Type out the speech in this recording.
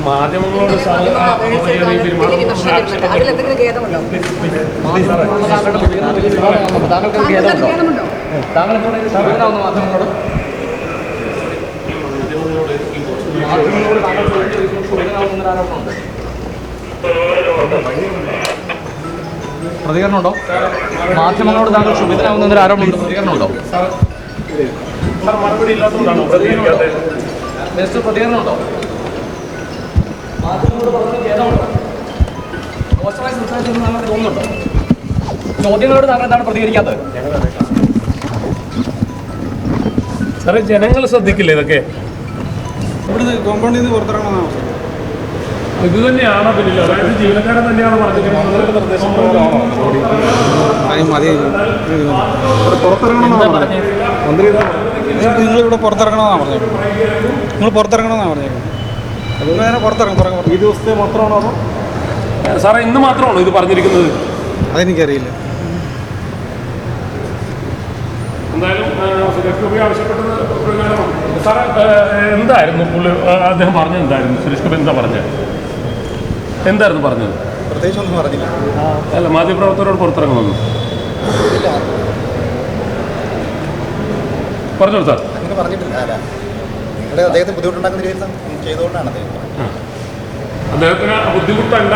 മാധ്യമങ്ങളോട് പ്രതികരണമുണ്ടോ? മാധ്യമങ്ങളോട് താങ്കൾ ക്ഷുഭിതനാവുന്നതിന് ആരോപണമുണ്ട്. പ്രതികരണമുണ്ടോ? മറുപടി ഇല്ലാത്തതുകൊണ്ടാണോ പ്രതികരണമുണ്ടോ? മാധ്യമങ്ങളോട് പറഞ്ഞ ഖേദമുണ്ടോ? മോശമായി സംസാരിച്ചെന്ന് താങ്കൾ തോന്നുന്നുണ്ടോ? ചോദ്യങ്ങളോട് താങ്കൾ എന്താണ് പ്രതികരിക്കാത്തത്? സാറേ, ജനങ്ങൾ ശ്രദ്ധിക്കില്ലേ ഇതൊക്കെ? ഇവിടുന്ന് കോമ്പൗണ്ടിൽ നിന്ന് പുറത്തിറങ്ങണമെന്നാണ് ഇത് തന്നെയാണോ പിന്നില്ല? അതായത് ജീവനക്കാരൻ തന്നെയാണ് പറഞ്ഞിരിക്കുന്നത്. നിങ്ങളിവിടെ പുറത്തിറങ്ങണമെന്നാണ് പറഞ്ഞേക്കുന്നത്. നിങ്ങൾ പുറത്തിറങ്ങണമെന്നാണ് പറഞ്ഞേക്കുന്നത്. അതുകൊണ്ട് തന്നെ പുറത്തിറങ്ങും. ഈ ദിവസത്തെ മാത്രമാണോ അതോ സാറേ ഇന്ന് മാത്രമാണോ ഇത് പറഞ്ഞിരിക്കുന്നത്? അതെനിക്കറിയില്ല. എന്തായാലും സുരേഷ് ഗോപി ആവശ്യപ്പെട്ടത് പ്രകാരമാണ്. സാറേ, എന്തായിരുന്നു പുള്ളി അദ്ദേഹം പറഞ്ഞത്? എന്തായിരുന്നു സുരേഷ് ഗോപി എന്താ പറഞ്ഞത്? എന്തായിരുന്നു പറഞ്ഞത്? പ്രത്യേകിച്ചൊന്നും പറഞ്ഞില്ല. അല്ല, മാധ്യമപ്രവർത്തകരോട് പുറത്തിറങ്ങുമെന്ന് പറഞ്ഞോളൂ സാർ. അങ്ങനെ പറഞ്ഞിട്ടില്ല. അല്ല, ഇവിടെ അദ്ദേഹത്തിന് ബുദ്ധിമുട്ടുണ്ടാക്കുന്ന രീതിയിൽ ചെയ്തുകൊണ്ടാണ് അദ്ദേഹത്തിന് ബുദ്ധിമുട്ടുണ്ടായി